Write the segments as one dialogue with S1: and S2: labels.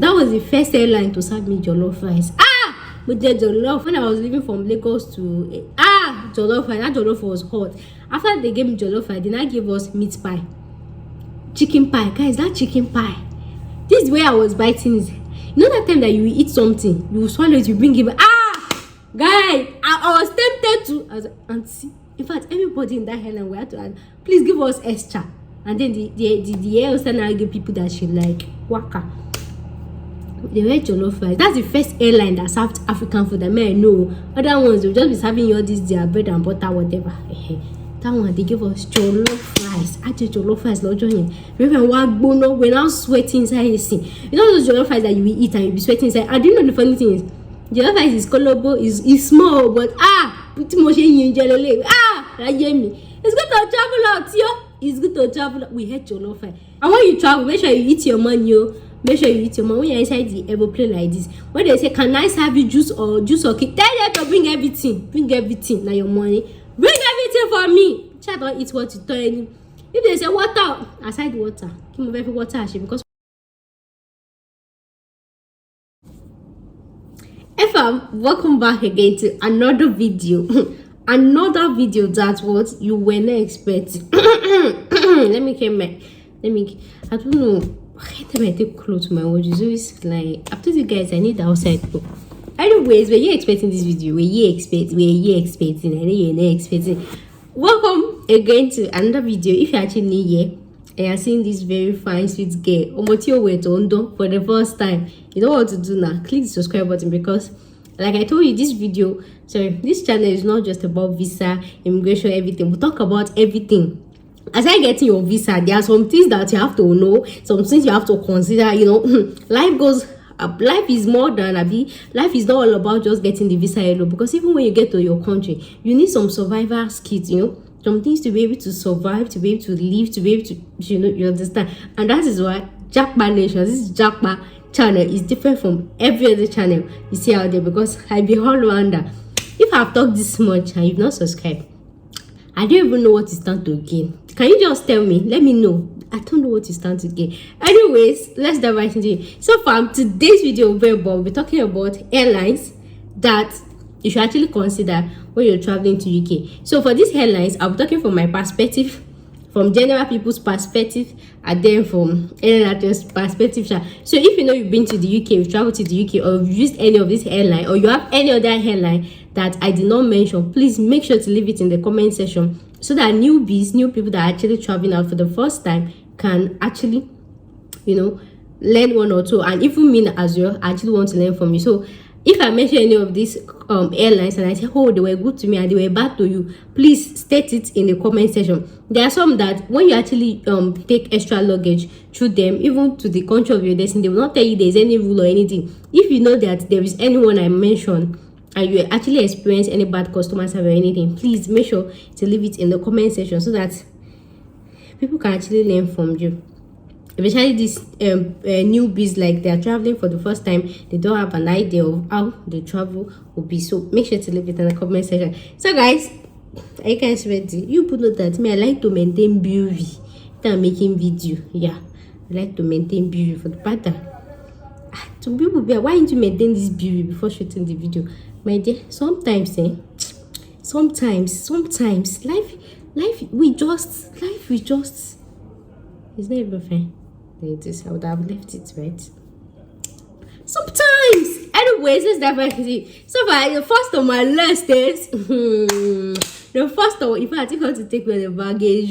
S1: That was the first airline to serve me jollof rice. But the jollof, when I was leaving from Lagos to jollof rice, that jollof was hot. After they gave me jollof rice, they now give us meat pie, chicken pie. Guys, that chicken pie, this is where I was biting it. You know that time that you eat something, you swallow it, you bring it back. Guy, I was tempted to. I was like, auntie. In fact, everybody in that airline we had to add, please give us extra. And then the air hostess now give people that she like waka. They were jollof rice. That's the first airline that served African food. I mean, I know other ones they'll just be serving you all this their bread and butter, whatever. That one they give us jollof rice. I did jollof rice, not joining. Remember, we're now sweating inside the scene. You know those jollof rice that you will eat and you'll be sweating inside. I didn't know the funny thing is jollof rice is colorful, is small, but it's good to travel out, yo. It's good to travel. We hate jollof rice. And when you travel, make sure you eat your money, yo. Make sure you eat your money when you're inside the aeroplane like this. When they say, can I serve you juice or cake? Tell them to bring everything. Bring everything. Now your money. Bring everything for me. Try to eat what you tell you. If they say water, aside water. Give me very water actually because welcome back again to another video. Another video that what you were not expecting. Let me I don't know. I take close to my watch. It's always like after you guys, I need the outside though. Anyways, were you expecting this video? Were you expecting? I know you're not expecting. Welcome again to another video. If you're actually new here and you're seeing this very fine sweet girl for the first time, you know what to do now. Click the subscribe button because like I told you, this channel is not just about visa, immigration, everything. We talk about everything. As I get your visa, there are some things that you have to know, some things you have to consider. You know, life is more than life is not all about just getting the visa alone. Because even when you get to your country, you need some survival skills. You know, some things to be able to survive, to be able to live, to be able to, you understand. And that is why Jackpot Nation, this Jackpot channel is different from every other channel you see out there. Because I be all rounder. If I've talked this much and you've not subscribed, I don't even know what you stand to gain. Can you just tell me? Let me know. I don't know what you stand to gain. Anyways, let's dive right into it. So from today's video, we'll be talking about airlines that you should actually consider when you're traveling to UK. So for these airlines, I'll be talking from my perspective, from general people's perspective, and then from airlines perspective. So if you know you've been to the UK, you've traveled to the UK, or you've used any of this airline, or you have any other airline that I did not mention, please make sure to leave it in the comment section so that new people that are actually traveling out for the first time can actually, learn one or two. And even me as well, I actually want to learn from you. So if I mention any of these airlines and I say, oh, they were good to me and they were bad to you, please state it in the comment section. There are some that when you actually take extra luggage through them, even to the country of your destination, they will not tell you there's any rule or anything. If you know that there is anyone I mentioned and you actually experience any bad customer service or anything, please make sure to leave it in the comment section so that people can actually learn from you. Especially these newbies, like they are traveling for the first time, they don't have an idea of how the travel will be. So make sure to leave it in the comment section. So guys, are you guys ready? You put note that me, I like to maintain beauty than making video. Yeah, I like to maintain beauty for the pattern. Some people be, why didn't you maintain this beauty before shooting the video? My dear, sometimes life we just it's not even fine. It is, I would have left it, right? Sometimes. Anyways, let's dive right into it. So far, the first on my list is the first one. In fact, if I want to take one of the baggage,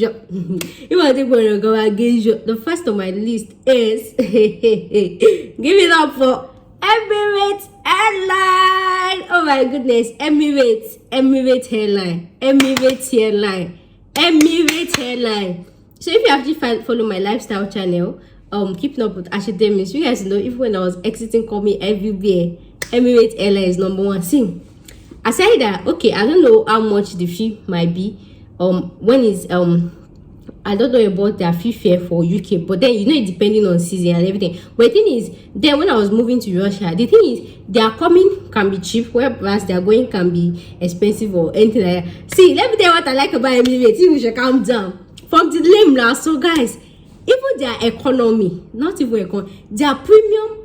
S1: the first on my list is give it up for Emirates Airline. Oh my goodness, Emirates Airline. So if you actually follow my lifestyle channel, keeping up with academics, you guys know even when I was exiting coming everywhere, Emirates Airline is number one. See, aside that, okay, I don't know how much the fee might be. When is I don't know about their fee fare for UK, but then it depending on season and everything. But the thing is, then when I was moving to Russia, the thing is their coming can be cheap, whereas their going can be expensive or anything like that. See, let me tell you what I like about Emirates. We should calm down. From the name, so guys, even their economy, not even economy, their premium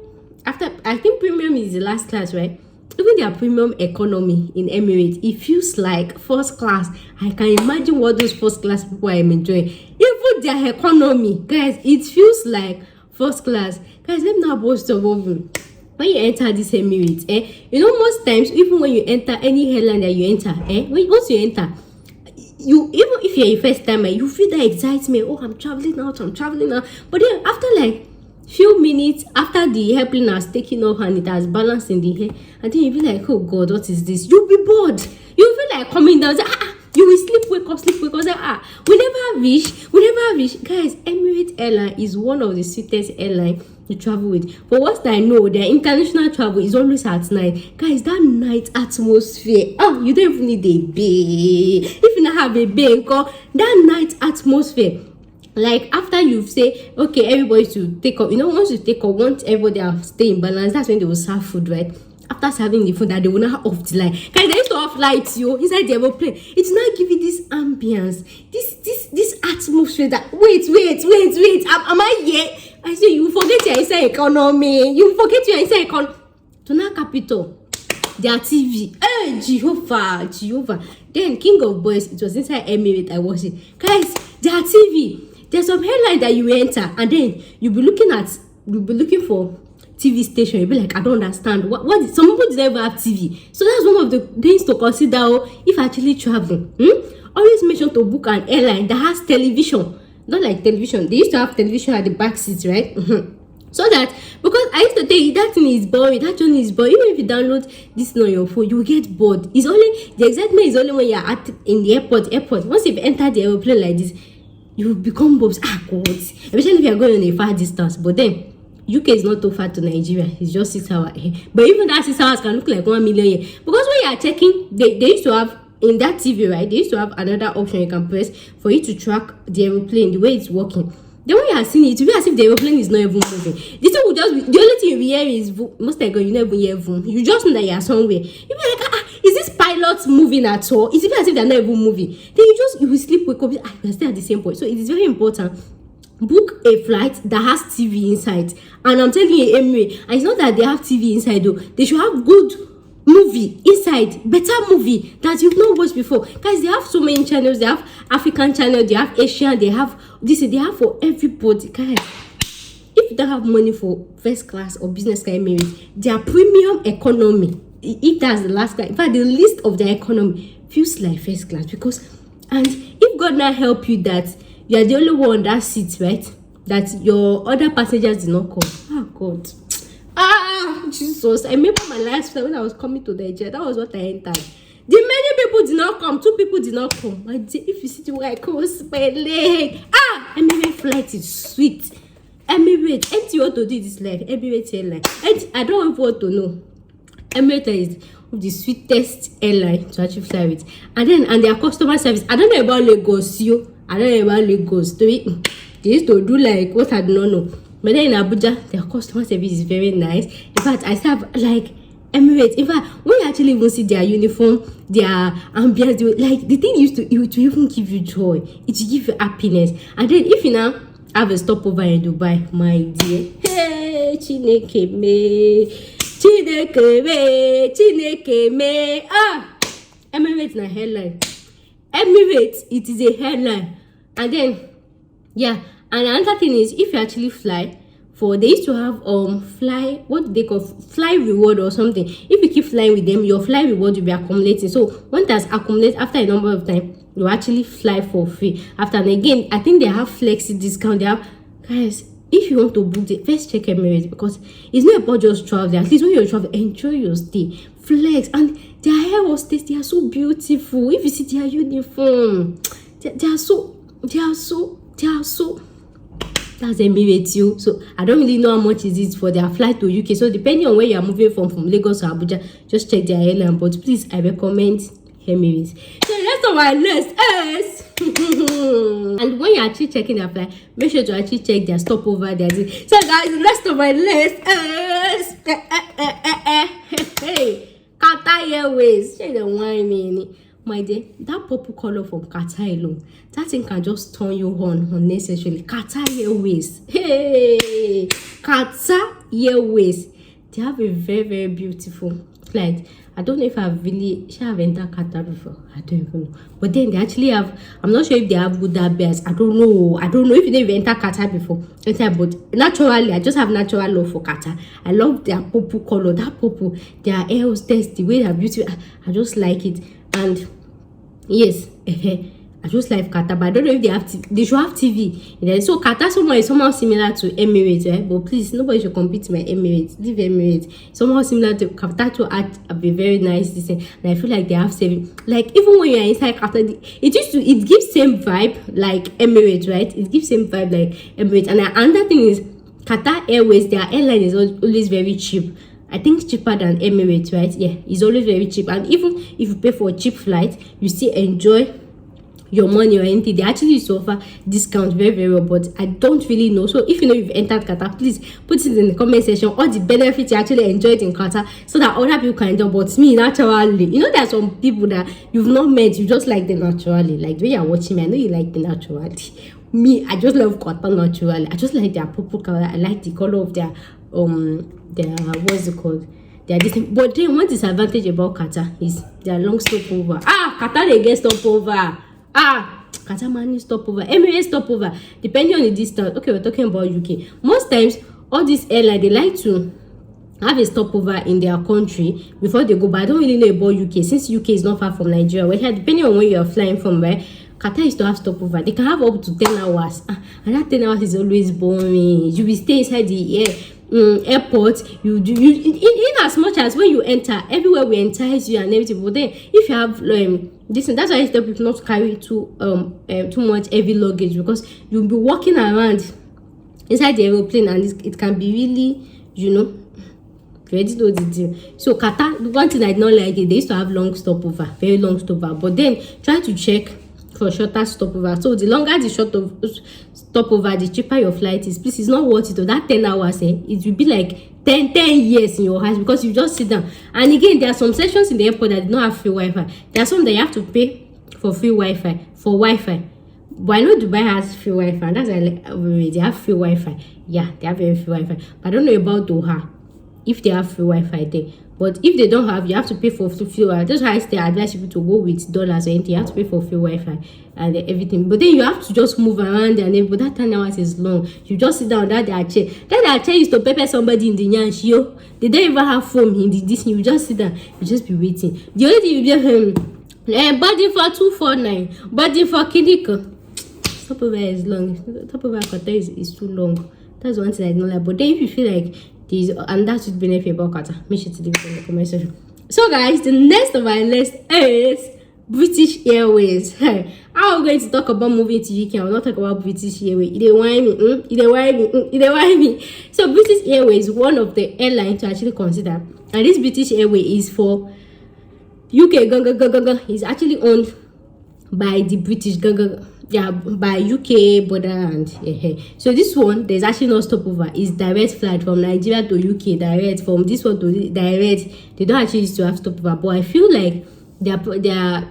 S1: I think premium is the last class, right? Even their premium economy in Emirates, it feels like first class. I can imagine what those first class people are enjoying. Even their economy, guys, it feels like first class. Guys, let me now boast about you. When you enter this Emirates, you know, most times, even when you enter any airline that you enter, once you enter, you, even if you're a first timer, you feel that excitement. Oh, I'm traveling out. But then after like few minutes, after the airplane has taken off and it has balanced in the air, and then you be like, oh God, what is this? You'll be bored. You feel like coming down. Say, you will sleep, wake up. Say, we never wish. Guys, Emirates Airline is one of the sweetest airlines to travel with. For what I know, their international travel is always at night. Guys, that night atmosphere, you don't even need a bay. If you not have a bay, that night atmosphere, like after you say, okay, everybody should take up, you know, once you take up, once everybody are stay in balance, that's when they will serve food, right? After serving the food, that they will not off the light. Guys, they used to off lights, inside the airplane. It's not giving this ambience, this atmosphere that, wait, am I here? I say, you forget your inside economy. You forget your inside economy. Tuna Capital, their TV. Jehovah. Then King of Boys, it was inside Emirates I watched it. Guys, their TV. There's some headline that you enter, and then you'll be looking for TV station. You'll be like, I don't understand. What some people don't even have TV. So that's one of the things to consider if actually traveling. Always make sure to book an airline that has television. Not like television. They used to have television at the back seats, right? So that, because I used to tell you that thing is boring, that journey is boring. Even if you download this on your phone, you will get bored. It's only the excitement is only when you're in the airport. Once you've entered the airplane like this, you will become bored. God. Especially if you're going on a far distance. But then UK is not too far to Nigeria. It's just 6 hours. But even that 6 hours can look like 1 million a year. Because when you are checking, they used to have in that TV, right? They used to have another option you can press for you to track the airplane, the way it's working. Then when you are seeing it, it will be as if the airplane is not even moving. This one will just be, the only thing you will hear is most likely you never hear boom. You just know that you are somewhere. You'll be like, is this pilot moving at all? It's even as if they're not even moving. Then you will sleep, wake up, you're still at the same point. So it is very important. Book a flight that has TV inside. And I'm telling you, Emirates, and it's not that they have TV inside though. They should have good movie inside, better movie that you've not watched before. Guys, they have so many channels. They have African channel, they have Asian, they have this, they have for everybody. Guys, if you don't have money for first class or business class Emirates, their premium economy, if that's the last class, in fact the list of their economy feels like first class. Because, and if God not help you that you are the only one on that seat, right, that your other passengers did not come, oh God, Jesus, I remember my last flight when I was coming to the jet. That was what I entered. The many people did not come. 2 people did not come. If you see the way I cross my leg, Emirates flight is sweet. Emirates, anything you want to do this life, Emirates airline. And I don't even want to know. Emirates is the sweetest airline to actually fly with. And their customer service. I don't know about Lagos, I don't know about Lagos. They used to do like what I don't know. But then in Abuja, their customer service is very nice. In fact, I have like Emirates. In fact, when you actually even see their uniform, their ambience, like the thing used to, it will even give you joy. It will give you happiness. And then if you now have a stopover in Dubai, my dear, hey, Chineke me, Emirates na airline. Emirates, it is a airline. And then, yeah. And another thing is, if you actually fly, they used to have what they call fly reward or something. If you keep flying with them, your fly reward will be accumulating. So when that's accumulated after a number of time, you actually fly for free. After, and again, I think they have flexi discount. They have, guys, if you want to book the first, check Emirates, because it's not about just traveling. At least when you're traveling, enjoy your stay, flex, and their air hostess, they are so beautiful. If you see their uniform, they are so. That's Emirates you. So I don't really know how much is it for their flight to UK. So depending on where you are moving from Lagos or Abuja, just check their airline. But please, I recommend Emirates. So the rest of my list is and when you're actually checking their flight, make sure to actually check their stopover there. So guys, the rest of my list is Qatar Airways. Check the wine. My dear, that purple color from Qatar alone, that thing can just turn you on unnecessarily. Qatar Airways. Hey! Qatar Airways. they have a very beautiful flight. I don't know if I've entered Qatar before. I don't even know. But then they actually have, I'm not sure if they have Buddha bears. I don't know if they've entered Qatar before. But naturally, I just have natural love for Qatar. I love their purple color, that purple, their air hostess, the way they're beautiful. I just like it. And yes, I just like Qatar, but I don't know if they have they should have TV. So Qatar is somehow similar to Emirates, right? But please, nobody should compete with Emirates. Leave Emirates. Somehow similar to Qatar to act a very nice design. And I feel like they have saving. Like even when you're inside Qatar, it gives same vibe like Emirates, right? It gives same vibe like Emirates. And another thing is Qatar Airways, their airline is always very cheap. I think cheaper than Emirates, right? Yeah, it's always very cheap. And even if you pay for a cheap flight, you still enjoy your money or anything. They actually used to offer discounts very well, but I don't really know. So if you know you've entered Qatar, please put it in the comment section all the benefits you actually enjoyed in Qatar, so that other people can enjoy. But me, naturally, you know, there are some people that you've not met, you just like them naturally. Like when you're watching me, I know you like them naturally. Me, I just love Qatar naturally. I just like their purple color. I like the color of their what's it called? They are different. But then one disadvantage about Qatar is their long stopover. Qatar they get stopover. Qatar money stopover. Emirates stopover. Depending on the distance. Okay, we're talking about UK. Most times, all these airlines, they like to have a stopover in their country before they go. But I don't really know about UK, since UK is not far from Nigeria. Well, here, depending on where you are flying from, right? Qatar is to have stopover. They can have up to 10 hours. And that 10 hours is always boring. You will stay inside the airport. You in as much as when you enter, everywhere will entice you and everything. But then if you have that's why I tell people not to carry too much heavy luggage, because you'll be walking around inside the aeroplane and it can be really, you know, ready to the deal. So Qatar, one thing I don't like it, they used to have long stopover, very long stopover. But then try to check for shorter stopover. So the longer the stopover, the cheaper your flight is. Please, it's not worth it. That 10 hours, it will be like 10 years in your house, because you just sit down. And again, there are some sections in the airport that do not have free Wi-Fi. There are some that you have to pay for free Wi-Fi, But I know Dubai has free Wi-Fi. That's like they have free Wi-Fi. Yeah, they have very free Wi-Fi. But I don't know about Doha, if they have free Wi-Fi there. But if they don't have, you have to pay for free Wi-Fi. That's why I still advise people to go with dollars or anything. You have to pay for free Wi-Fi and everything. But then you have to just move around and everything. But that 10 hours is long. You just sit down that their chair. That their chair is to pepper somebody in the nyansh, yo. They don't even have foam in the this. You just sit down. You just be waiting. The only thing you be body for 249, body for Kidiko. Stopover is long. Stopover Qatar is too long. That's one thing I don't like. But then if you feel like and that's what benefit about Qatar, make sure to leave it in the comment section. So guys, the next on my list is British Airways. I'm going to talk about moving to UK. I will not talk about British Airways. They whine me. So British Airways is one of the airlines to actually consider, and this British Airways is for UK. Is actually owned by the British by UK border. And so this one, there's actually no stopover. It's direct flight from Nigeria to UK, direct from this one to direct. They don't actually used to have stopover, but I feel like their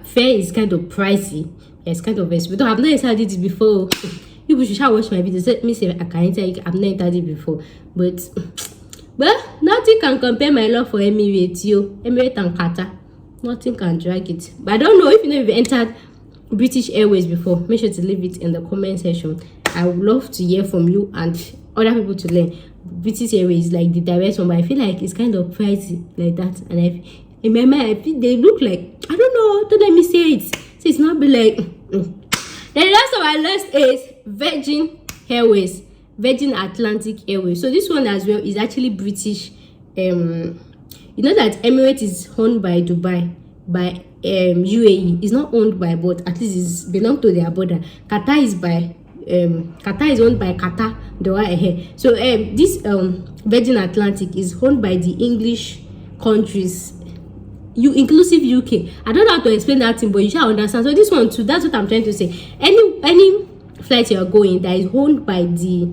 S1: fare is kind of pricey. It's kind of expensive. I've not entered it before. People should watch my videos. Let me say I can enter it. I've not entered it before, but nothing can compare my love for Emirates, Emirates and Qatar. Nothing can drag it. But I don't know if you know if you entered British Airways before. Make sure to leave it in the comment section. I would love to hear from you and other people to learn. British Airways is like the direct one, but I feel like it's kind of pricey like that. And in my mind, I feel they look like, I don't know, don't let me say it. So it's not be like The last of our list is Virgin Airways, Virgin Atlantic Airways. So this one as well is actually British. You know that Emirates is owned by Dubai, by UAE. It's not owned by, but at least it's belong to their border. Qatar is owned by Qatar, the one ahead. So this Virgin Atlantic is owned by the English countries, inclusive UK. I don't know how to explain that thing, but you shall understand. So this one too, that's what I'm trying to say. Any flight you are going that is owned by the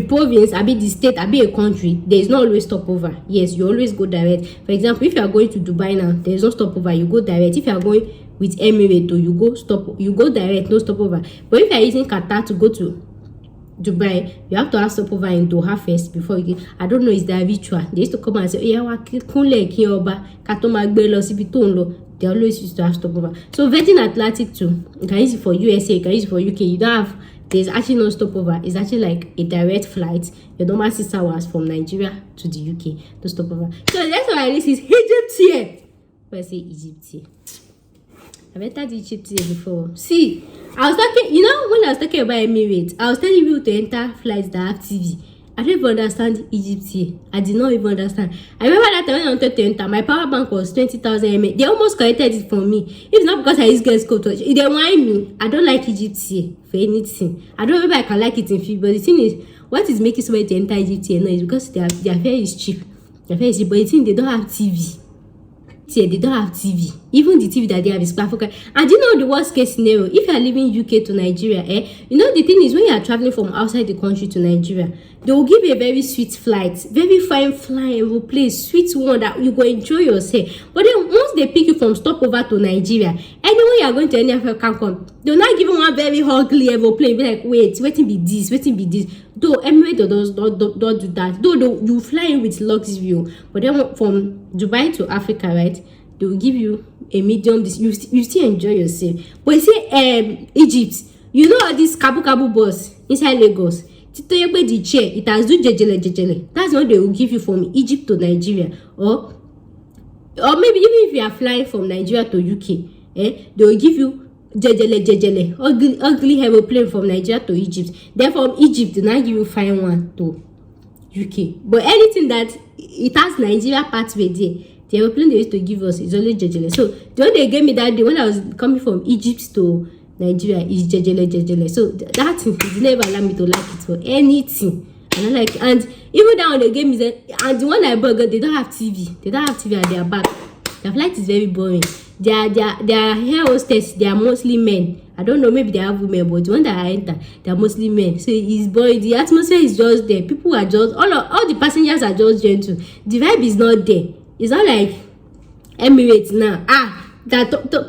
S1: province, the state, a country, there is not always stopover. Yes, you always go direct. For example, if you are going to Dubai now, there is no stopover, you go direct. If you are going with Emirates, you go direct, no stopover. But if you are using Qatar to go to Dubai, you have to have stopover in Doha first before you get. I don't know, is that ritual? They used to come and say, yeah, they always used to have stopover. So Virgin Atlantic too, you can use it for USA, you can use it for UK. You don't have, there's actually no stopover. It's actually like a direct flight. Your normal 6 hours from Nigeria to the UK, no stopover. So that's why this is EgyptAir. But I say EgyptAir. I've entered EgyptAir before. See, I was talking, you know, when I was talking about Emirates, I was telling you to enter flights that have TV. I don't even understand EgyptAir. I did not even understand. I remember that time when I wanted to enter, my power bank was 20,000 mAh. They almost collected it from me. If it's not because I use girls code touch, they whine me. I don't like EgyptAir for anything. I don't know if I can like it in free, but the thing is, what is making somebody to enter EgyptAir now is because their fare is cheap. Their fare is cheap, but the thing, they don't have TV. See, they don't have TV. Even the TV that they have is Africa. And you know the worst case scenario? If you are leaving UK to Nigeria, you know the thing is when you are traveling from outside the country to Nigeria, they will give you a very sweet flight, very fine flying place, sweet one that you go enjoy yourself. But then once they pick you from stopover to Nigeria, anywhere you are going to any African country, they will not give you one very ugly aeroplane. Be like, wait be this, waiting be this. Though Emirates don't do that. Though you fly in with luxury, but then from Dubai to Africa, right? They will give you a medium. You still enjoy yourself. But you say Egypt, you know all this kabu bus inside Lagos. The chair, it has do jejele. That's what they will give you from Egypt to Nigeria, or maybe even if you are flying from Nigeria to UK, they will give you jejele, ugly aeroplane from Nigeria to Egypt. Then from Egypt, they now give you fine one to UK. But anything that it has Nigeria pathway there, the aeroplane they used to give us is only jejele. So the one they gave me that day when I was coming from Egypt to Nigeria is jejele. So that thing did never allow me to like it for anything. And I like, and even that one they gave me, and the one I bought, they don't have TV. They don't have TV at their back. Their flight is very boring. Their air hostess, they are mostly men. I don't know, maybe they have women, but the one that I enter, they are mostly men. So it's boring. The atmosphere is just there. People are just all the passengers are just gentle. The vibe is not there. It's not like Emirates now. That not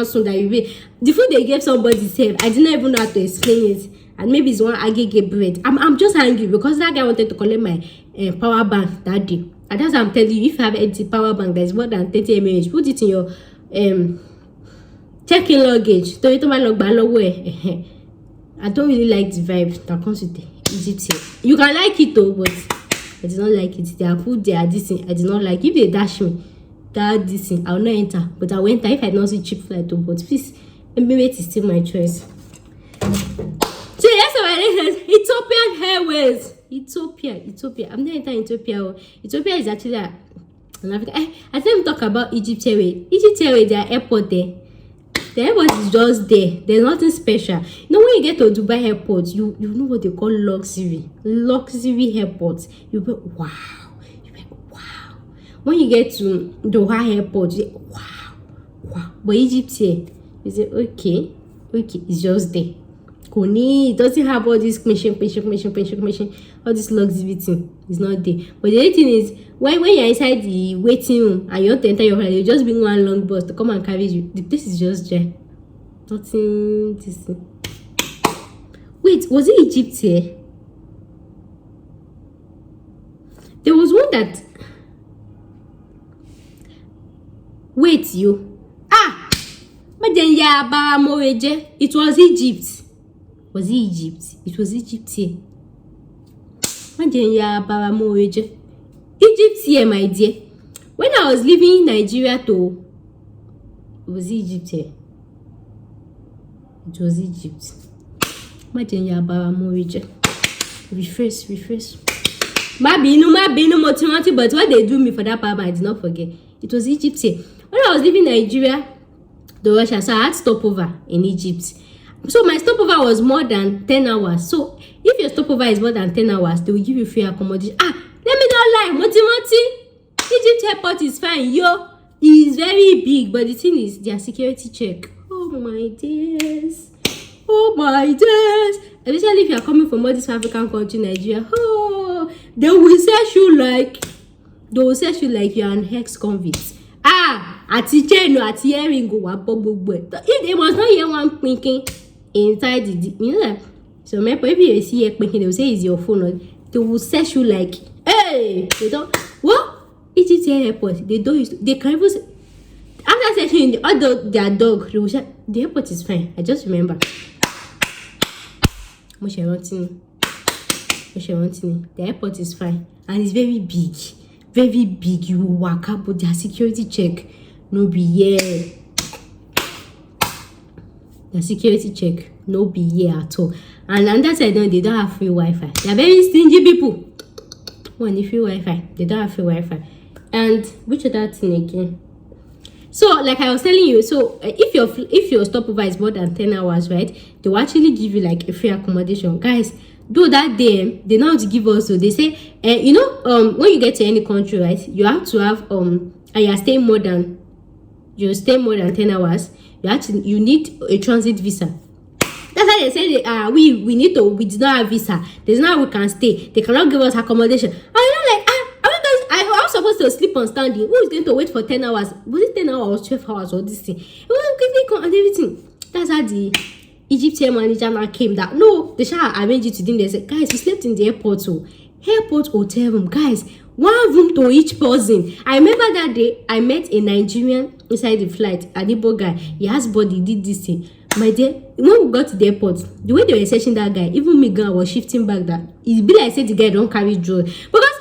S1: soon that you be. The food they gave somebody safe, I didn't even know how to explain it. And maybe it's one agege bread. I'm just angry because that guy wanted to collect my power bank that day. And that's what I'm telling you. If you have empty power bank that is more than 30 mAh, put it in your check-in luggage. I don't really like the vibe that comes with EgyptAir. You can like it though, but I did not like it. Their food, they are decent. I did not like. If they dash me that decent, I will not enter. But I will enter if I don't see cheap flight too. But please, Emirates is still my choice. So that's what I like. Ethiopian Airways. Ethiopia. I'm not entering Ethiopia. Ethiopia is actually an Africa. I think we talk about EgyptAir. EgyptAir, their airport there. The airport is just there. There's nothing special. You know, when you get to Dubai airport, you know what they call luxury airports. You be wow. When you get to Doha airport, you say wow. But EgyptAir, you say okay, it's just there. It doesn't have all this commission, all this luxury thing. It's not there. But the other thing is, when you're inside the waiting room and you want to enter your flight, you just bring one long bus to come and carry you. The place is just there. Nothing to see. Wait, was it EgyptAir? There was one that. Wait, you. It was Egypt. Was it Egypt? It was EgyptAir. EgyptAir, my dear. When I was leaving Nigeria to, was it EgyptAir? It was Egypt. Refresh. But what they do me for that power, I did not forget. It was EgyptAir. When I was leaving Nigeria to Russia, so I had stopover in Egypt. So my stopover was more than 10 hours. So if your stopover is more than 10 hours, they will give you free accommodation. Let me not lie, Moti. Egypt airport is fine, yo. It's very big, but the thing is their security check. Oh my days. Especially if you are coming from all this African country, Nigeria. They will search you like you are an ex-convict. Ati chain no ati earring go wa gbogbo. If they must not hear one pinking inside the, you know, So remember, if you see a they will say it's your phone, or they will search you like, hey, they don't what? EgyptAir airport, they don't use they can even say, after searching although their dog, they will say the airport is fine. I just remember. The airport is fine and it's very big. Very big. You will walk up with their security check. No be here. The security check. No be here at all. And on that side, they don't have free Wi-Fi. They are very stingy people. When the free Wi-Fi, they don't have free Wi-Fi. And which other thing again? So, like I was telling you, so if your stopover is more than 10 hours, right, they will actually give you like a free accommodation. Guys, though that day, they know how to give us, so they say, when you get to any country, right, you have to have, and you stay more than 10 hours, you need a transit visa. That's why they say we did not have visa. There's no how we can stay. They cannot give us accommodation. And I was supposed to sleep on standing. Who is going to wait for 10 hours? Was it 10 hours or 12 hours or this thing? It was quickly and everything. That's how the EgyptAir manager now came that no, they shall arrange it to them. They said, guys, we slept in the airport, so airport hotel room, guys, 1 room to each person. I remember that day I met a Nigerian inside the flight, a Igbo guy. He has body, did this thing. My dear, when we got to the airport, the way they were searching that guy, even me girl was shifting back that it be like I said the guy don't carry drugs. Because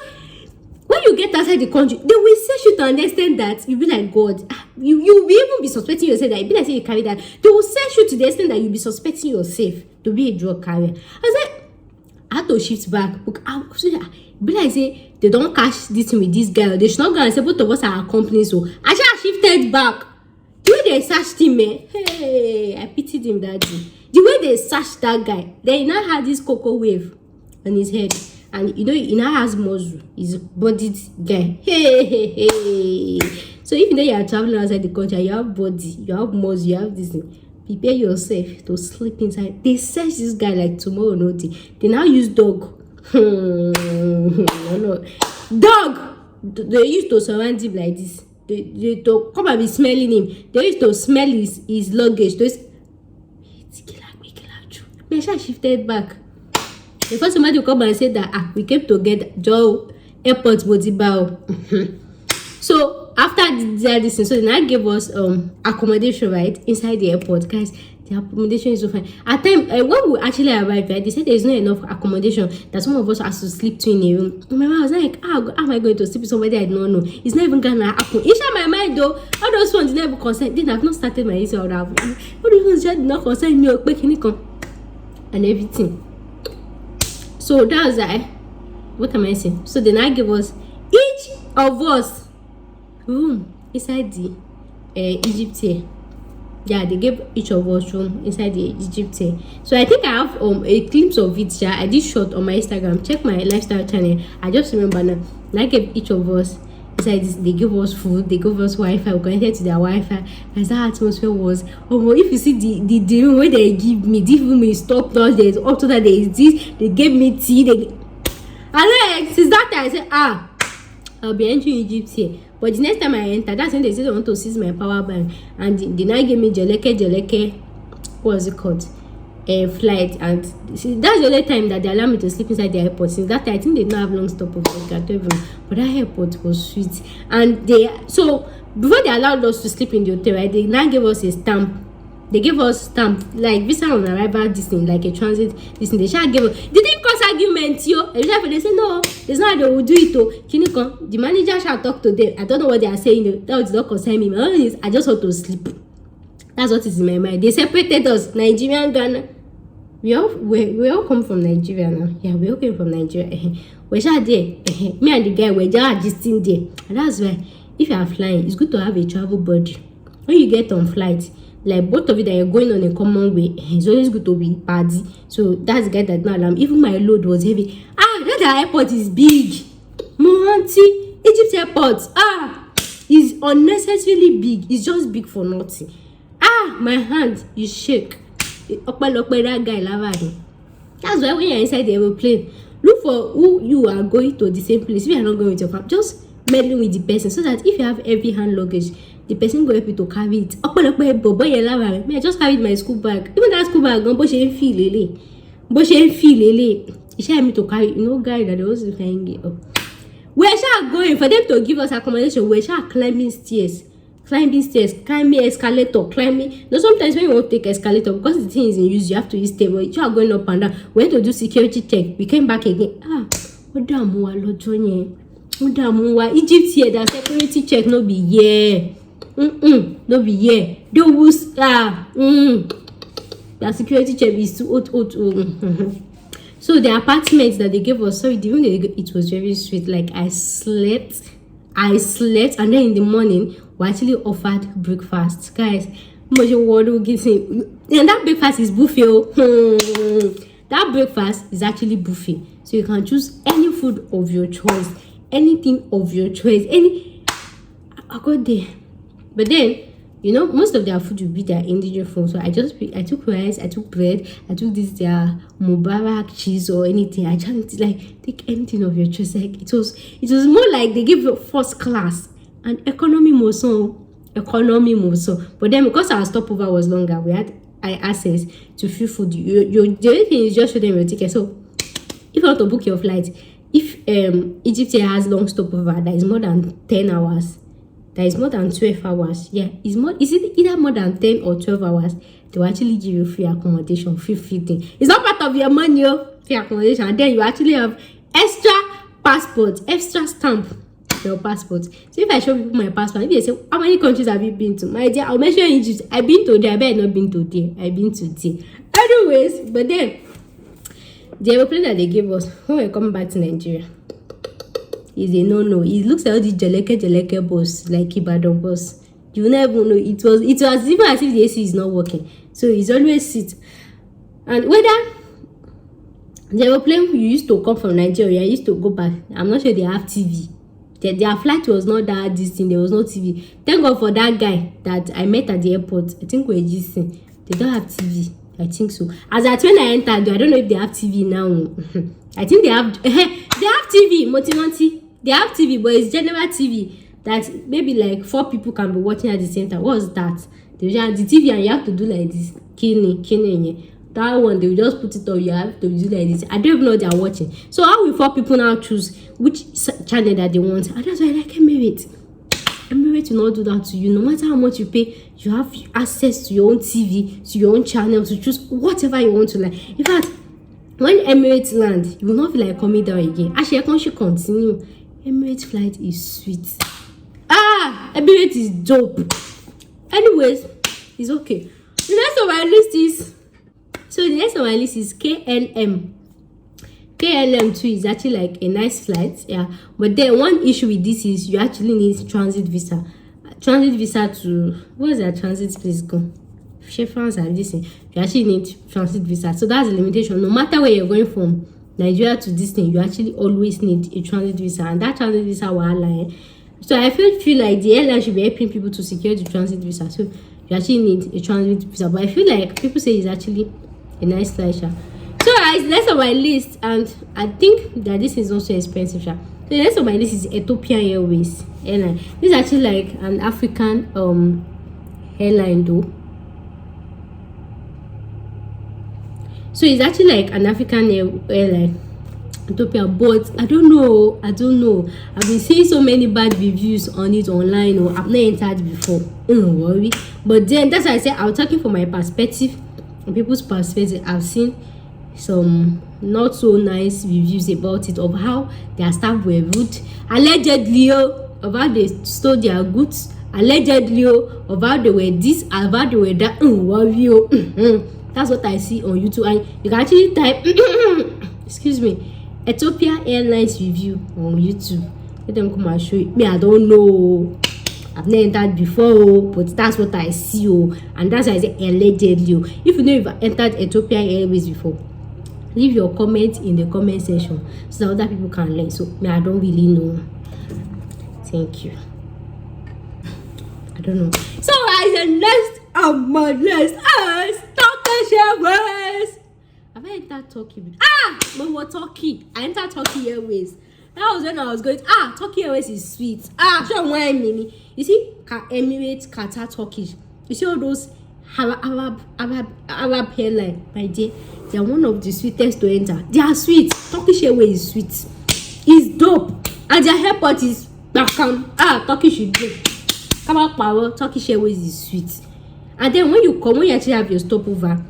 S1: when you get outside the country, they will search you to understand that you be like God. You will even be suspecting yourself that it be like say you carry that. They will search you to the extent that you be suspecting yourself to be a drug carrier. I said I had to shift back. Be like say they don't catch this thing with this guy. They should not go and say both of us are accomplices. So I just shifted back. The way they searched him, hey, I pitied him that day. The way they searched that guy, they now had this cocoa wave on his head. And he now has muscle. He's a bodied guy. Hey. So if you are traveling outside the country, you have body, you have muscle, you have this thing. Prepare yourself to sleep inside. They search this guy like tomorrow, no day. They now use dog. No. Dog! They used to surround him like this. They to come and be smelling him. They used to smell his luggage. They shifted back. Before somebody will come and say that we came together, Joe, airport, Bodibao. So after this, so they now gave us accommodation right inside the airport, guys. The accommodation is so fine. At time when we actually arrived, right, they said there's not enough accommodation that some of us has to sleep in a room. Remember, I was like, how am I going to sleep with somebody I don't know? It's not even gonna happen. Inside my mind though, all those ones never concern. Then I've not started my issue or all those ones just not concern me or and everything. So that was what am I saying? So they now give us each of us room inside the EgyptAir. Yeah, they gave each of us room inside the EgyptAir. So I think I have a glimpse of it. Yeah, I did short on my Instagram. Check my lifestyle channel. I just remember now. And I gave each of us inside this. They gave us food. They gave us Wi-Fi. We connected to their Wi-Fi. As that atmosphere was, if you see the room where they give me, this room is top notch. There's up to that. There is this. They gave me tea. And like since that time, I said, I'll be entering EgyptAir. But the next time I enter, that's when they said they want to seize my power bank. And they now gave me Jeleke, what was it called? Flight. And see, that's the only time that they allow me to sleep inside the airport. Since that time, I think they don't have long stopovers. But that airport was sweet. And so before they allowed us to sleep in the hotel, right, they now gave us a stamp. They gave us stamp, like visa on arrival, this thing, like a transit, this thing. They shall give us. They didn't cause argument, yo. They say, no, it's not how they will do it, though. The manager shall talk to them. I don't know what they are saying, though. That does not concern me. My own is, I just want to sleep. That's what is in my mind. They separated us, Nigeria and Ghana. We all come from Nigeria now. Yeah, we all came from Nigeria. We shall there. Me and the guy, we're just in there. And that's why, if you are flying, it's good to have a travel buddy. When you get on flight, like both of you that you're going on a common way, it's always good to be party. So that's the guy that not allow. Even my load was heavy. That airport is big. Mohanty, Egypt airport. Is unnecessarily big. It's just big for nothing. My hand is shake. That guy lava. That's why when you're inside the aeroplane, look for who you are going to the same place. If you are not going with your family, just meddling with the person so that if you have heavy hand luggage, the person go help you to carry it. Me, I just carried my school bag. Even that school bag, don't push any feel. But she feel lele. She me to carry, guy that was hanging it up. Where shall going for them to give us accommodation? Where shall climbing stairs, climbing escalator, climbing. No, sometimes when you want to take escalator, because the thing is in use, you have to use stable. You are going up and down. We went to do security check. We came back again. What damn EgyptAir, that security check no be yeah. No be yeah. Those the security check is too old. So the apartments that they gave us, it was very sweet. Like I slept, and then in the morning we actually offered breakfast, guys. And that breakfast is buffet. That breakfast is actually buffet, so you can choose any food of your choice, anything of your choice. I got there, but then most of their food will be their indigenous food. So I took rice, I took bread, I took their Mubarak cheese or anything. I just take anything of your choice. Like it was more like they gave you first class and economy more so. But then because our stopover was longer, we had access to free food. The only thing is just show them your ticket. So if you want to book your flight, if EgyptAir has long stopover that is more than 10 hours. That is more than 12 hours. Yeah, is it either more than 10 or 12 hours? They will actually give you free accommodation, free feeding. It's not part of your money, free accommodation. And then you actually have extra passport, extra stamp for your passport. So if I show people my passport, if they say, how many countries have you been to? My dear, I'll mention Egypt. I've been to there, I bet not been to there. I've been to there. Anyways, but then the aeroplane that they gave us when we come back to Nigeria is a no. It looks like the Jaleke bus, like Ibadan bus. You never know. It was even as if the AC is not working. So it's always sit. And whether the aeroplane you used to come from Nigeria, used to go back, I'm not sure they have TV. Their flight was not that distant. There was no TV. Thank God for that guy that I met at the airport. I think we're just saying they don't have TV. I think so. As at when I entered, I don't know if they have TV now. I think they have. They have TV. Motimonti. They have TV, but it's general TV that maybe like 4 people can be watching at the same time. What's that? They have the TV and you have to do like this. Kini. That one, they will just put it on. You have to do like this. I don't even know they are watching. So how will 4 people now choose which channel that they want? And that's why I like Emirates. Emirates will not do that to you. No matter how much you pay, you have access to your own TV, to your own channel, to choose whatever you want to like. In fact, when Emirates land, you will not feel like coming down again. Actually, I should continue. Emirates flight is sweet. Emirates is dope. Anyways, it's okay. The next on my list is KLM. KLM too is actually like a nice flight, yeah. But then one issue with this is you actually need transit visa. To where's that transit place go? France and this thing. You actually need transit visa. So that's the limitation. No matter where you're going from, Nigeria to this thing, you actually always need a transit visa, and that transit visa will align. So I feel like the airline should be helping people to secure the transit visa. So you actually need a transit visa. But I feel like people say it's actually a nice flight. So guys, next on my list, and I think that this is also expensive. So the next on my list is Ethiopian Airways airline. This is actually like an African airline though. So it's actually like an African airline, Ethiopia, but I don't know. I've been seeing so many bad reviews on it online, or I've not entered before. Don't worry. But then that's why I said I'm talking from my perspective, from people's perspective. I've seen some not so nice reviews about it, of how their staff were rude, allegedly, of how they stole their goods, allegedly, of how they were this, of how they were that. Worry. That's what I see on YouTube, and you can actually type excuse me, Ethiopia Airlines review on YouTube. Let them come and show you. Me, I don't know. I've never entered before, but that's what I see. And that's why I say allegedly. If you know you've entered Ethiopia Airways before, leave your comment in the comment section so that other people can learn. So me, I don't really know. Thank you. I don't know. So guys, the next on my list is Turkish Airways. Have I entered Turkey? No more Turkey. I entered Turkey Airways. That was when I was going. Turkey Airways is sweet. Sure, why mini? You see, Emirates, Qatar, Turkish. You see all those Arab Airline, my dear, they are one of the sweetest to enter. They are sweet. Turkish Airways is sweet. It's dope. And their airport is Turkish is dope. Come out power. Turkish Airways is sweet. And then when you actually have your stopover,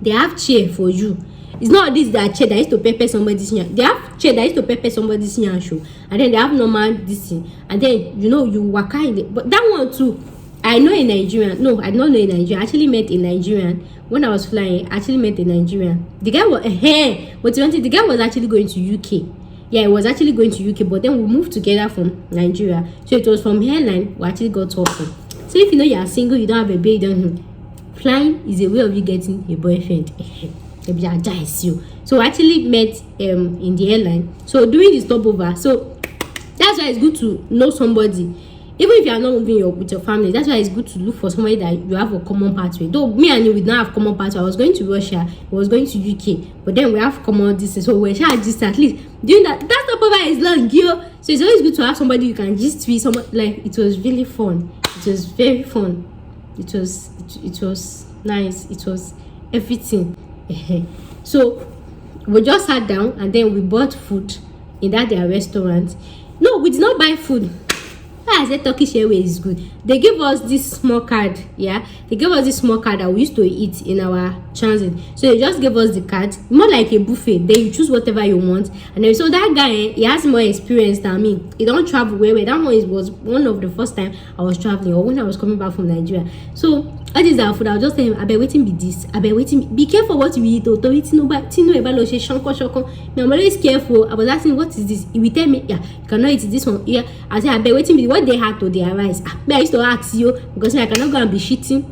S1: they have chair for you. It's not this that chair that used to pepper somebody's ear. They have chair that used to pepper somebody's ear show. And then they have normal this thing. And then you waka in it. But that one too, I know in Nigeria. No, I don't know in Nigeria. I actually met a Nigerian when I was flying. I actually met a Nigerian. The guy was but the guy was actually going to UK. Yeah, it was actually going to UK, but then we moved together from Nigeria. So it was from Airline we actually got talking. So if you know you are single, you don't have a baby, flying is a way of you getting a boyfriend. So we actually met in the airline. So doing the stopover. So that's why it's good to know somebody. Even if you are not moving with your family, that's why it's good to look for somebody that you have a common pathway. Though me and you would not have common pathway. I was going to Russia, I was going to UK, but then we have common distance. So we're just at least doing that. That stopover is long, yo. So it's always good to have somebody you can just be someone like. It was really fun. It was very fun. It was nice. It was everything. So we just sat down and then we bought food in their restaurant. No, we did not buy food. I said Turkish Airways is good. They gave us this small card. Yeah, they gave us this small card that we used to eat in our transit. So they just gave us the card, more like a buffet. Then you choose whatever you want. And then so that guy, he has more experience than me. He don't travel where that one was one of the first time I was traveling, or when I was coming back from Nigeria. So all this our food, I'll just tell him, I be waiting be this, I be waiting. Be careful what you eat. I'm always careful. I was asking, what is this? He will tell me, yeah, you cannot eat this one. Yeah, I said, I be waiting be what they had to their rice. I used to ask you because I cannot go and be shitting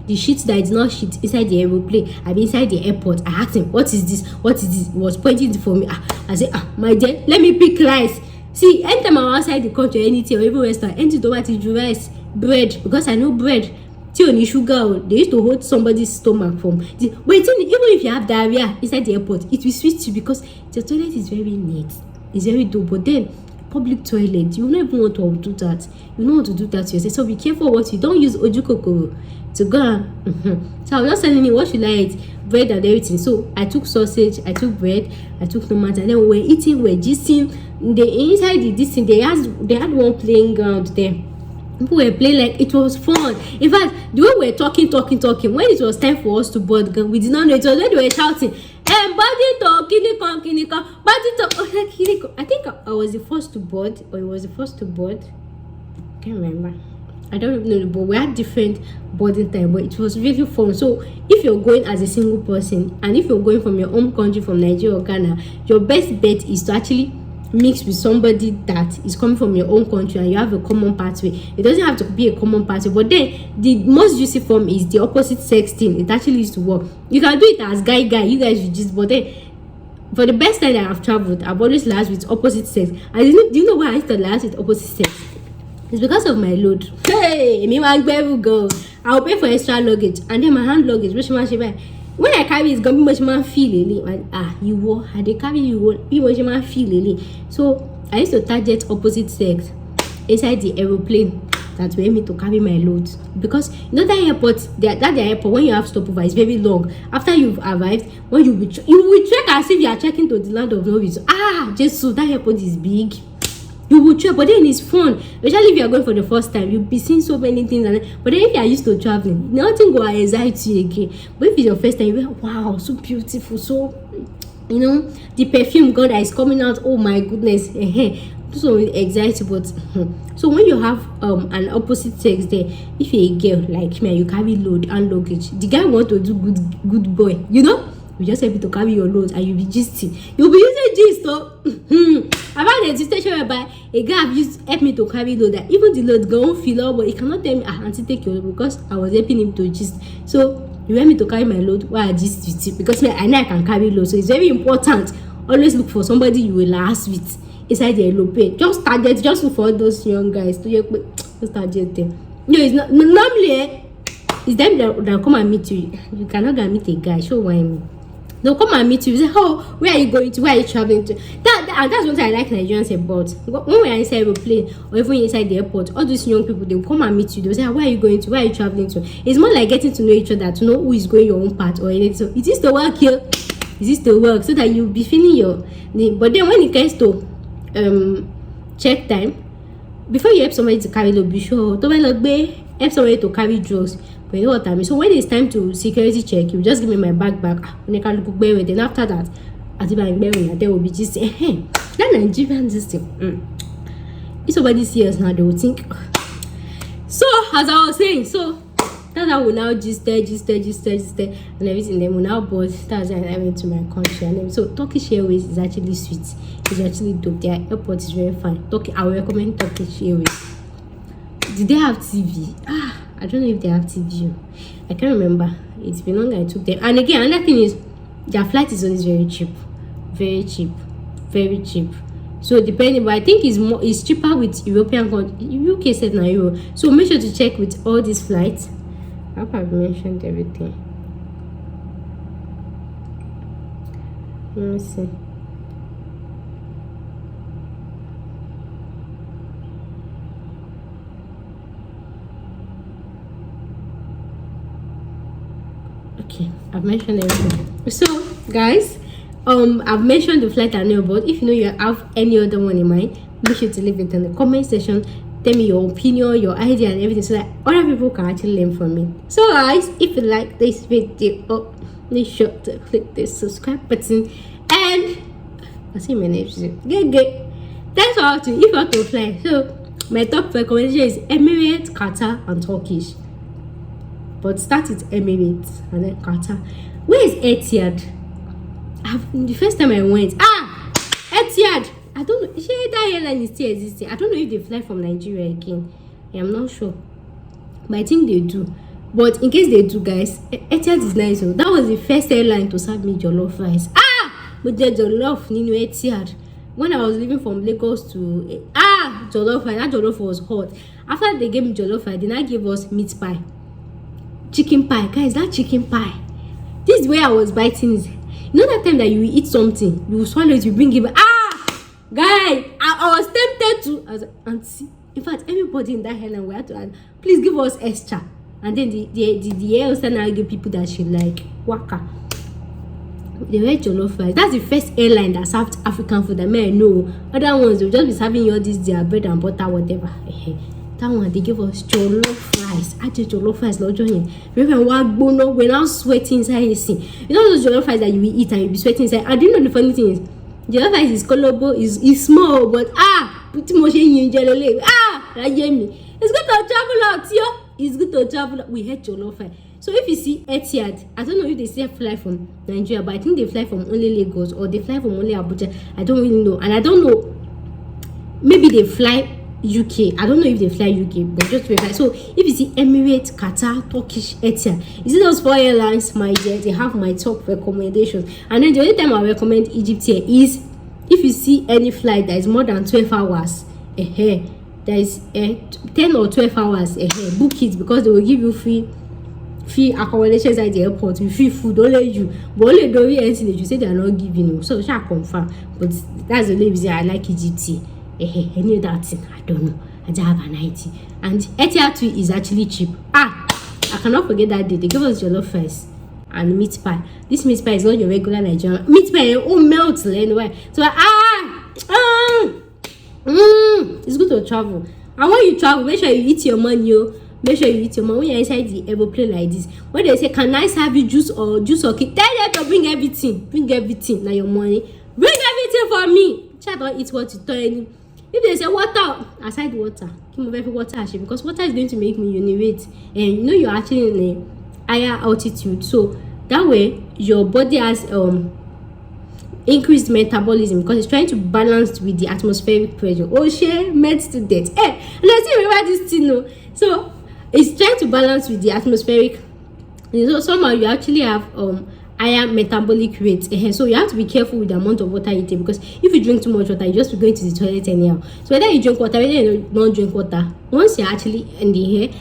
S1: the shit that is not shit inside the aeroplane. I be inside the airport. I asked him, what is this? What is this? He was pointing for me. I said, my dear, let me pick rice. See, anytime I'm outside the country, anything or even restaurant, anything to what is rice, bread, because I know bread. Only sugar, they used to hold somebody's stomach from waiting. Even if you have diarrhea inside the airport, it will switch you because the toilet is very neat, it's very dope. But then public toilet, you will not even want to do that. You don't want to do that to yourself. So be careful what you don't use ojukokoro to go. So I was just telling me what should I eat, bread and everything. So I took sausage, I took bread, I took tomatoes, and then we were eating, we were gisting. Inside this thing, they had one playing ground there. People were playing, like it was fun. In fact, the way we were talking, when it was time for us to board, we did not know. It was when they were shouting, body talk, body talk. I think I was the first to board, or it was the first to board. I can't remember. I don't even know, but we had different boarding time, but it was really fun. So if you're going as a single person, and if you're going from your home country, from Nigeria or Ghana, your best bet is to actually mix with somebody that is coming from your own country and you have a common pathway. It doesn't have to be a common pathway, but then the most juicy form is the opposite sex thing. It actually used to work. You can do it as guy, you guys will just, but then for the best time that I've traveled, I've always last with opposite sex. And do you know why I used to last with opposite sex? It's because of my load. Hey, me want to go. I'll pay for extra luggage, and then my hand luggage, which much when I carry it's gonna be much more feel you will they carry you will be much more feel. So I used to target opposite sex inside the aeroplane that were me to carry my loads, because you know that airport, the airport, when you have stopover, is very long. After you've arrived, when you will check as if you are checking to the land of no reason. Just so that airport is big. You will try, but then it's fun, especially if you are going for the first time. You'll be seeing so many things, but then if you are used to traveling, nothing will excite you again. But if it's your first time, you'll be like, wow, so beautiful, so the perfume God that is coming out, oh my goodness, so excited. But so when you have an opposite sex there, if you're a girl like me and you carry load and luggage, the guy want to do good boy, we just help you to carry your load and you'll be gisting. You'll be using gist, though. I've had a situation whereby a guy helped me to carry load, that even the load don't feel up, but he cannot tell me, auntie, take your load, because I was helping him to gist. So you want me to carry my load while I gist with you, because I know I can carry load. So it's very important. Always look for somebody you will last with inside the aeroplane. Just look for those young guys. Just target them. It's not normally it's them that come and meet you. You cannot go and meet a guy. Show why me. They'll come and meet you. You say, oh, where are you going to? Where are you traveling to? and that's what I like Nigerians about. When we are inside a plane or even inside the airport, all these young people, they will come and meet you. They'll say, where are you going to? Where are you traveling to? It's more like getting to know each other, to know who is going your own part or anything. So, is this the work here? Is this the work? So that you'll be feeling your name. But then when it comes to check time, before you help somebody to carry load, be sure help somebody to carry drugs. But you know what I mean? So when it's time to security check, you just give me my bag back. Then after that, there will be just that Nigerian system. If somebody sees us now, they will think. So as I was saying, so that's how we now just and everything. Then we now board. That's why I went to my country. And so Turkish Airways is actually sweet. It's actually dope. Their airport is very fine. I will recommend Turkish Airways. Did they have TV? I don't know if they have TV. I can't remember. It's been long I took them. And again, another thing is their flight is always very cheap. Very cheap. Very cheap. So depending, but I think it's cheaper with European countries. UK said now Euro. So make sure to check with all these flights. I hope I've mentioned everything. Let me see. Okay, I've mentioned everything. So guys, I've mentioned the flight I know about. If you know you have any other one in mind, make sure to leave it in the comment section. Tell me your opinion, your idea and everything, so that other people can actually learn from it. So guys, if you like this video, make sure to click the subscribe button. And I see my name. Good. Thanks for watching. If you want to fly, so my top recommendation is Emirates, Qatar and Turkish. But start with Emirates and then Qatar. Where is Etihad? The first time I went, Etihad. I don't know. That airline is still existing. I don't know if they fly from Nigeria again. I'm not sure, but I think they do. But in case they do, guys, Etihad is nice. So that was the first airline to serve me jollof rice. But the jollof Nino Etihad. When I was leaving from Lagos to jollof rice, that jollof was hot. After they gave me jollof rice, they now gave us meat pie, chicken pie. Guys, that chicken pie. This is where I was biting it. You know that time that you eat something, you swallow it, you bring it back. Guy, I was tempted to. I was like, auntie. In fact, everybody in that airline we had to add, please give us extra. And then the air hostess now give people that she like waka. They were jollof rice. That's the first airline that served African food. I mean, I know other ones they'll just be serving you all this their bread and butter, whatever. That one they give us jollof rice. I did jollof rice not joining. Remember, we're now sweating inside AC. You know those jollof rice that you will eat and you'll be sweating inside. I didn't know the funny thing is jollof rice is colorful, is small, but it's good to travel out, yo. It's good to travel out. We had jollof rice. So if you see Etihad, I don't know if they still fly from Nigeria, but I think they fly from only Lagos or they fly from only Abuja. I don't really know, and I don't know. Maybe they fly UK. I don't know if they fly UK, but just verify. So if you see Emirates, Qatar, Turkish, Etihad, you see those 4 airlines, my dear, they have my top recommendations. And then the only time I recommend EgyptAir is if you see any flight that is more than 12 hours there is 10 or 12 hours book it, because they will give you free accommodations at the airport with free food, only you, but only don't read anything that you say they are not giving you. So shall confirm, but that's the only reason I like EgyptAir. Any other thing I don't know. I just have an idea. And Etihad too is actually cheap. I cannot forget that day they gave us jollof rice and meat pie. This meat pie is not your regular Nigerian meat pie. Melts anyway. So it's good to travel. And when you travel, make sure you eat your money. Make sure you eat your money when you're inside the airplane like this. When they say, can I serve you juice or cake? Tell them to bring everything. Bring everything. Now your money. Bring everything for me. Try don't eat what you tell. If they say water, aside water, keep my water actually, because water is going to make me urinate, and you know you're actually in a higher altitude, so that way your body has increased metabolism because it's trying to balance with the atmospheric pressure. Oh shit, med student. Let's see about this thing. No, so it's trying to balance with the atmospheric. So somehow you actually have higher metabolic rate. So you have to be careful with the amount of water you take, because if you drink too much water, you just be going to the toilet anyhow. So whether you drink water, whether you don't drink water, once you're actually in the air,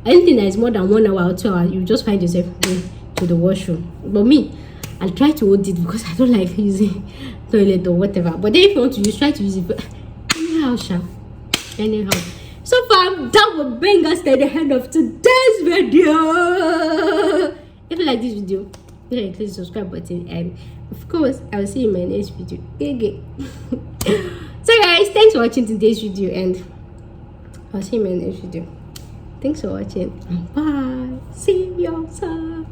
S1: anything that is more than 1 hour or 2 hours, you just find yourself going to the washroom. But me, I'll try to hold it because I don't like using toilet or whatever. But then if you want to use, try to use it. But anyhow, anyhow. So far, that will bring us to the end of today's video. If you like this video, click the subscribe button, and of course, I will see you in my next video. Okay. So guys, thanks for watching today's video, and I'll see you in my next video. Thanks for watching. Bye. See you soon.